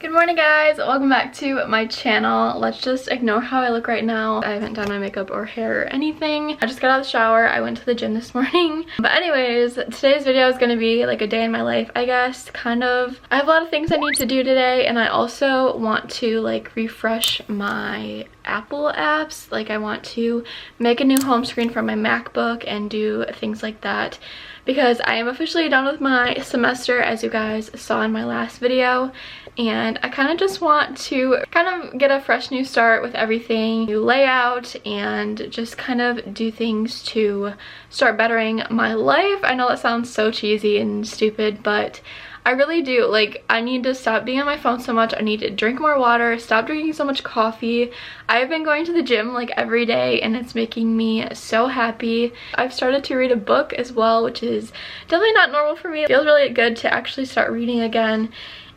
Good morning guys, welcome back to my channel. Let's just ignore how I look right now. I haven't done my makeup or hair or anything. I just got out of the shower. I went to the gym this morning. But anyways, today's video is going to be like a day in my life, I guess, kind of. I have a lot of things I need to do today, and I also want to like refresh my Apple apps. Like I want to make a new home screen for my MacBook and do things like that, because I am officially done with my semester, as you guys saw in my last video, and I kind of just want to kind of get a fresh new start with everything, new layout, and just kind of do things to start bettering my life. I know that sounds so cheesy and stupid, but I really do. Like, I need to stop being on my phone so much. I need to drink more water, stop drinking so much coffee. I've been going to the gym like every day and it's making me so happy. I've started to read a book as well, which is definitely not normal for me. It feels really good to actually start reading again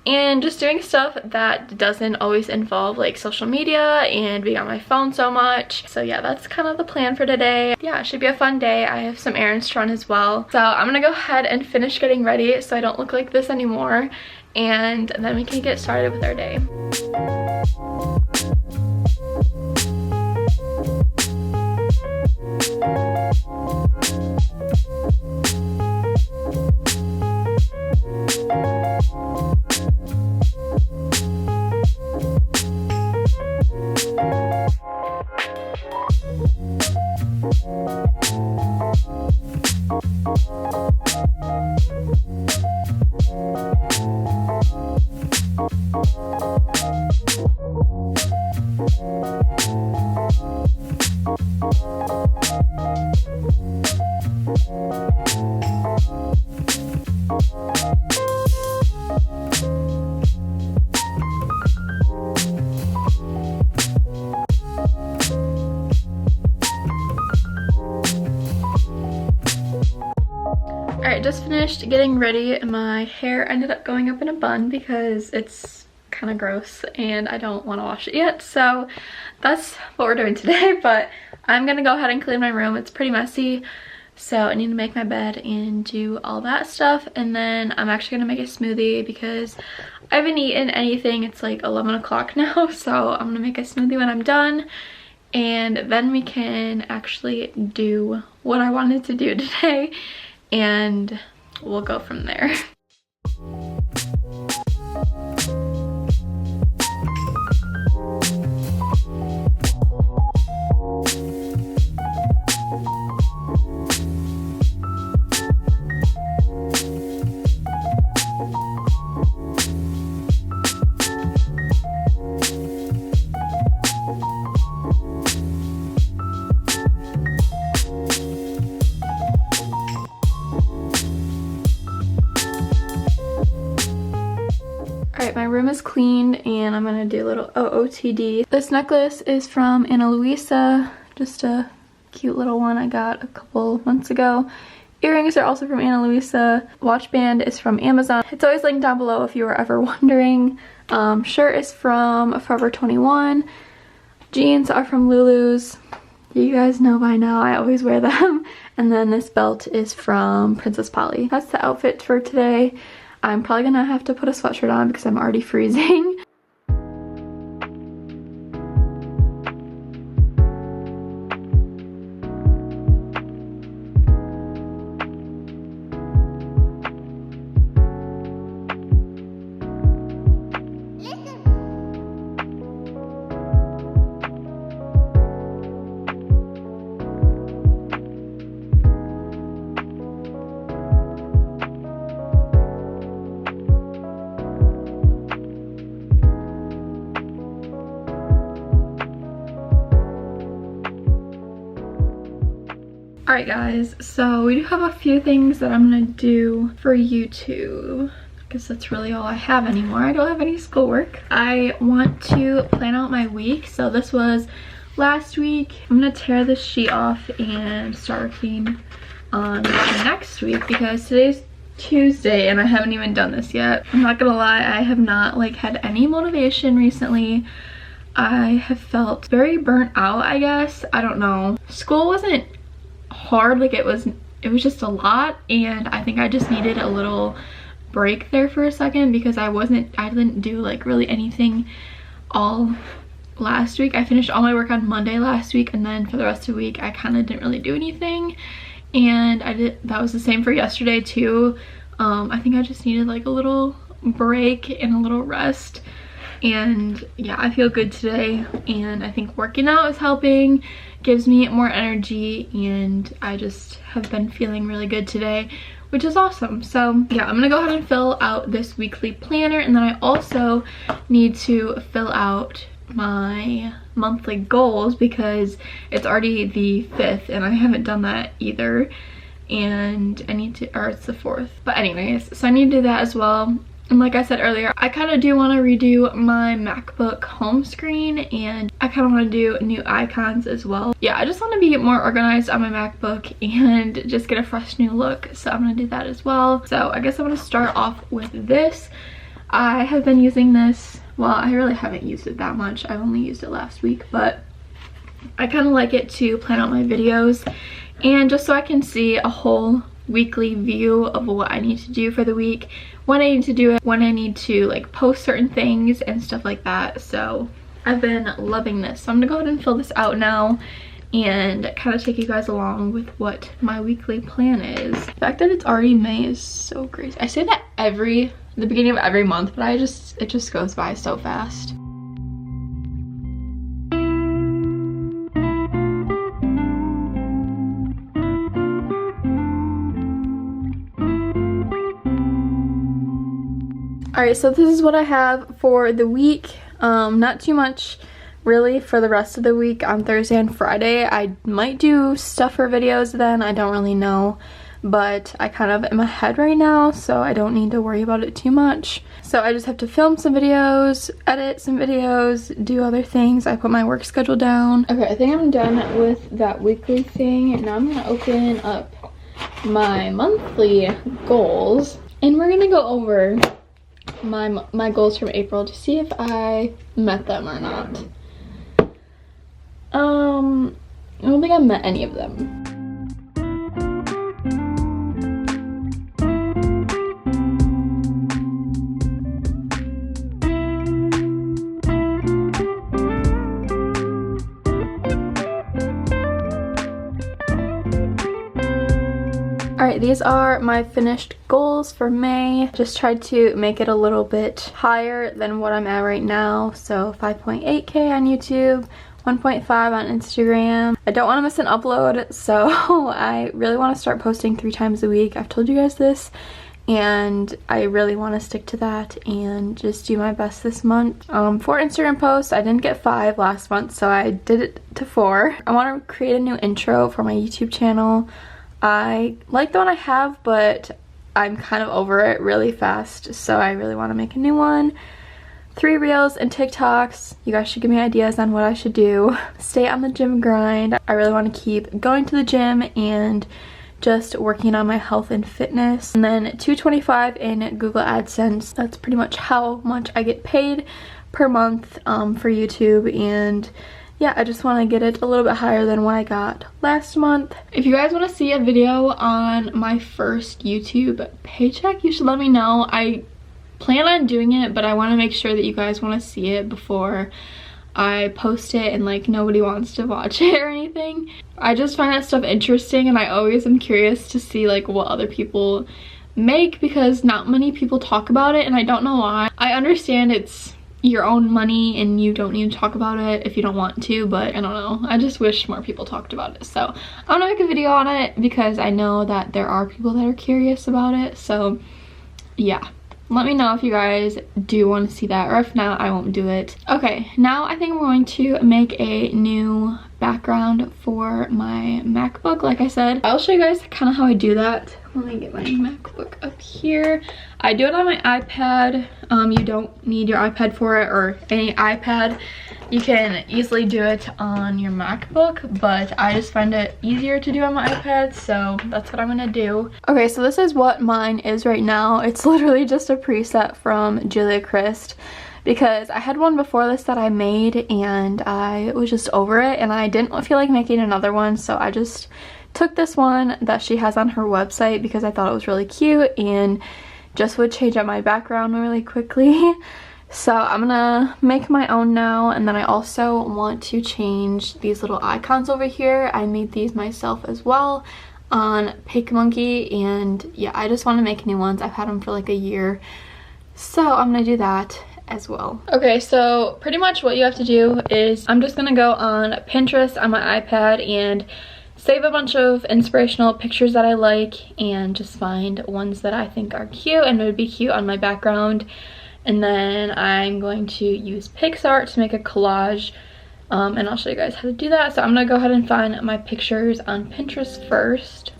and just doing stuff that doesn't always involve like social media and being on my phone so much. So yeah, that's kind of the plan for today. Yeah, it should be a fun day. I have some errands to run as well. So I'm gonna go ahead and finish getting ready so I don't look like this anymore, and then we can get started with our day. Alright, just finished getting ready. My hair ended up going up in a bun because it's kind of gross and I don't want to wash it yet. So that's what we're doing today, but I'm going to go ahead and clean my room. It's pretty messy, so I need to make my bed and do all that stuff. And then I'm actually going to make a smoothie because I haven't eaten anything. It's like 11 o'clock now, so I'm going to make a smoothie when I'm done. And then we can actually do what I wanted to do today, and we'll go from there. Alright, my room is cleaned and I'm gonna do a little OOTD. This necklace is from Allyssa, just a cute little one I got a couple months ago. Earrings are also from Allyssa. Watch band is from Amazon. It's always linked down below if you were ever wondering. Shirt is from Forever 21. Jeans are from Lulu's. You guys know by now, I always wear them. And then this belt is from Princess Polly. That's the outfit for today. I'm probably gonna have to put a sweatshirt on because I'm already freezing. Alright guys, so we do have a few things that I'm gonna do for YouTube, because that's really all I have anymore. I don't have any schoolwork. I want to plan out my week. So this was last week. I'm gonna tear this sheet off and start working on next week, because today's Tuesday and I haven't even done this yet. I'm not gonna lie, I have not like had any motivation recently. I have felt very burnt out, I guess. I don't know. School wasn't hard, like it was just a lot, and I think I just needed a little break there for a second because I didn't do like really anything all last week. I finished all my work on Monday last week, and then for the rest of the week I kind of didn't really do anything. And that was the same for yesterday too. I think I just needed like a little break and a little rest. And yeah, I feel good today, and I think working out is helping, gives me more energy, and I just have been feeling really good today, which is awesome. So yeah, I'm gonna go ahead and fill out this weekly planner, and then I also need to fill out my monthly goals because it's already the 5th and I haven't done that either, and I need to, or it's the 4th, but anyways, so I need to do that as well. And like I said earlier, I kind of do want to redo my MacBook home screen, and I kind of want to do new icons as well. Yeah, I just want to be more organized on my MacBook and just get a fresh new look, so I'm going to do that as well. So I guess I'm going to start off with this. I have been using this, well, I really haven't used it that much. I've only used it last week, but I kind of like it to plan out my videos, and just so I can see a whole weekly view of what I need to do for the week, when I need to do it, when I need to like post certain things and stuff like that. So I've been loving this. So I'm gonna go ahead and fill this out now and kind of take you guys along with what my weekly plan is. The fact that it's already May is so crazy. I say that the beginning of every month, but it just goes by so fast. Alright, so this is what I have for the week. Not too much really for the rest of the week. On Thursday and Friday I might do stuff for videos then, I don't really know, but I kind of am ahead right now, so I don't need to worry about it too much. So I just have to film some videos, edit some videos, do other things. I put my work schedule down. Okay, I think I'm done with that weekly thing. Now I'm gonna open up my monthly goals, and we're gonna go over my goals from April to see if I met them or not. I don't think I met any of them. Alright, these are my finished goals for May. Just tried to make it a little bit higher than what I'm at right now. So 5.8K on YouTube, 1.5 on Instagram. I don't want to miss an upload, so I really want to start posting 3 times a week. I've told you guys this, and I really want to stick to that and just do my best this month. For Instagram posts, I didn't get 5 last month, so I did it to 4. I want to create a new intro for my YouTube channel. I like the one I have, but I'm kind of over it really fast, so I really want to make a new one. 3 reels and TikToks. You guys should give me ideas on what I should do. Stay on the gym grind. I really want to keep going to the gym and just working on my health and fitness. And then $2.25 in Google AdSense. That's pretty much how much I get paid per month for YouTube. And yeah, I just want to get it a little bit higher than what I got last month. If you guys want to see a video on my first YouTube paycheck, you should let me know. I plan on doing it, but I want to make sure that you guys want to see it before I post it and like nobody wants to watch it or anything. I just find that stuff interesting, and I always am curious to see like what other people make, because not many people talk about it, and I don't know why. I understand it's your own money and you don't need to talk about it if you don't want to, but I don't know, I just wish more people talked about it. So I'm gonna make a video on it because I know that there are people that are curious about it. So yeah, let me know if you guys do want to see that, or if not, I won't do it. Okay, now I think I'm going to make a new background for my MacBook. Like I said, I'll show you guys kind of how I do that. Let me get my MacBook up here. I do it on my iPad. You don't need your iPad for it, or any iPad. You can easily do it on your MacBook, but I just find it easier to do on my iPad, so that's what I'm gonna do. Okay, so this is what mine is right now. It's literally just a preset from Julia Christ, because I had one before this that I made and I was just over it, and I didn't feel like making another one, so I just took this one that she has on her website because I thought it was really cute and just would change up my background really quickly. So I'm gonna make my own now, and then I also want to change these little icons over here. I made these myself as well on PicMonkey, and yeah, I just want to make new ones. I've had them for like a year, so I'm gonna do that as well. Okay, so pretty much what you have to do is I'm just gonna go on Pinterest on my iPad and save a bunch of inspirational pictures that I like, and just find ones that I think are cute and would be cute on my background. And then I'm going to use PixArt to make a collage, and I'll show you guys how to do that. So I'm gonna go ahead and find my pictures on Pinterest first.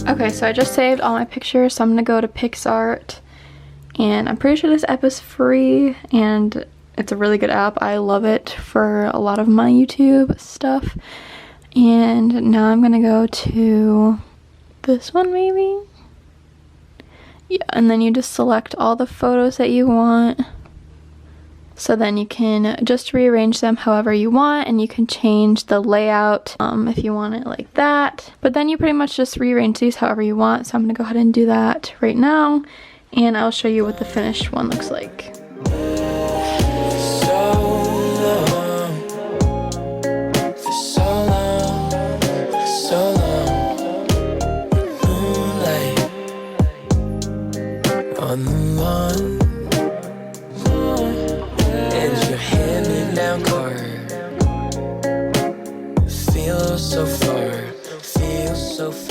Okay, so I just saved all my pictures, so I'm gonna go to PixArt, and I'm pretty sure this app is free, and it's a really good app. I love it for a lot of my YouTube stuff. And now I'm gonna go to this one maybe? Yeah, and then you just select all the photos that you want. So then you can just rearrange them however you want, and you can change the layout if you want it like that. But then you pretty much just rearrange these however you want. So I'm gonna go ahead and do that right now, and I'll show you what the finished one looks like.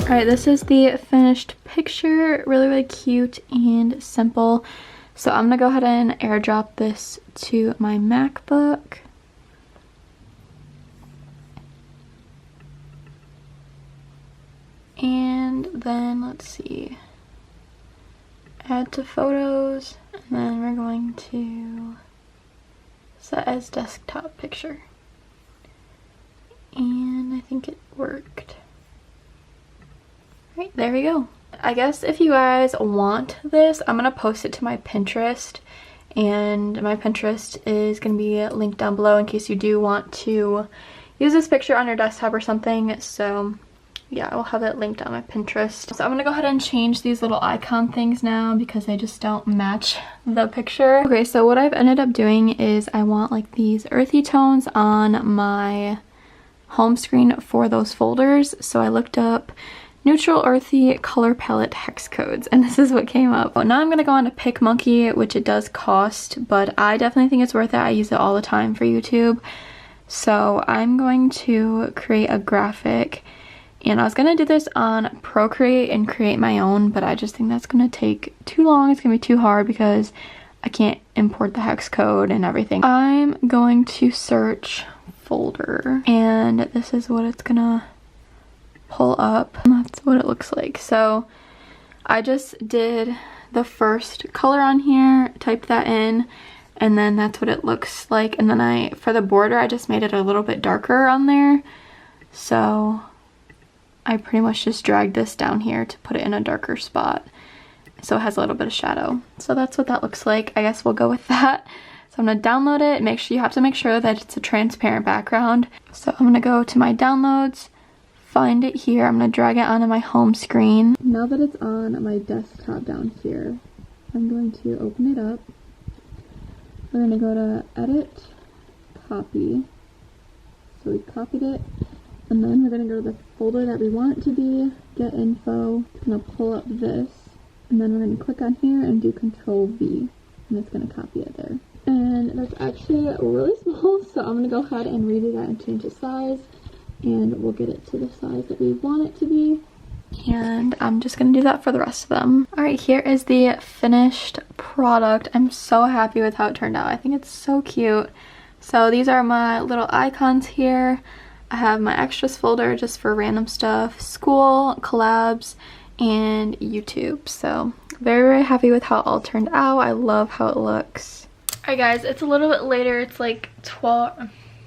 Alright, this is the finished picture. Really cute and simple. So I'm gonna go ahead and airdrop this to my MacBook. And then let's see. Add to photos, and then we're going to set as desktop picture. And I think it worked. Right, there we go. I guess if you guys want this, I'm gonna post it to my Pinterest, and my Pinterest is gonna be linked down below in case you do want to use this picture on your desktop or something. So yeah, I will have it linked on my Pinterest. So I'm gonna go ahead and change these little icon things now because they just don't match the picture. Okay, so what I've ended up doing is I want like these earthy tones on my home screen for those folders. So I looked up neutral earthy color palette hex codes, and this is what came up. Well, now I'm gonna go on to PicMonkey, which it does cost, but I definitely think it's worth it. I use it all the time for YouTube. So I'm going to create a graphic, and I was gonna do this on Procreate and create my own, but I just think that's gonna take too long. It's gonna be too hard because I can't import the hex code and everything. I'm going to search folder, and this is what it's gonna pull up. That's what it looks like. So I just did the first color on here, typed that in, and then that's what it looks like. And then for the border, I just made it a little bit darker on there. So I pretty much just dragged this down here to put it in a darker spot, so it has a little bit of shadow. So that's what that looks like. I guess we'll go with that. So I'm gonna download it. You have to make sure that it's a transparent background. So I'm gonna go to my downloads, find it here. I'm gonna drag it onto my home screen. Now that it's on my desktop down here, I'm going to open it up. We're gonna go to edit, copy. So we copied it, and then we're gonna go to the folder that we want it to be, get info. I'm gonna pull up this, and then we're gonna click on here and do Control V, and it's gonna copy it there. And that's actually really small, so I'm gonna go ahead and redo that and change the size, and we'll get it to the size that we want it to be. And I'm just gonna do that for the rest of them. Alright, here is the finished product. I'm so happy with how it turned out. I think it's so cute. So these are my little icons here. I have my extras folder just for random stuff, school, collabs, and YouTube. So very happy with how it all turned out. I love how it looks. Alright guys, it's a little bit later. It's like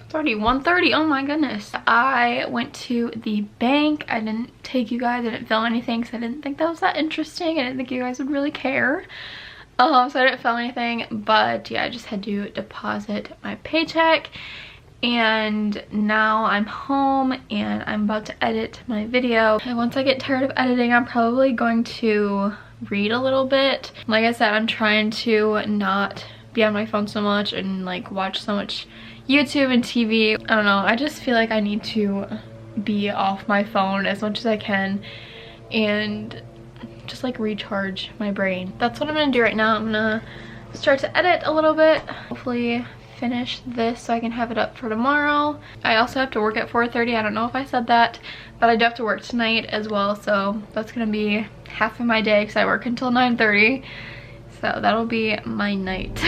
It's already 1:30. Oh my goodness. I went to the bank. I didn't take you guys. I didn't film anything because I didn't think that was that interesting. I didn't think you guys would really care. So I didn't film anything. But yeah, I just had to deposit my paycheck. And now I'm home and I'm about to edit my video. And once I get tired of editing, I'm probably going to read a little bit. Like I said, I'm trying to not be on my phone so much and like watch so much YouTube and TV. I don't know, I just feel like I need to be off my phone as much as I can and just like recharge my brain. That's what I'm gonna do right now. I'm gonna start to edit a little bit, hopefully finish this so I can have it up for tomorrow. I also have to work at 4:30. I don't know if I said that, but I do have to work tonight as well, so that's gonna be half of my day because I work until 9:30, so that'll be my night.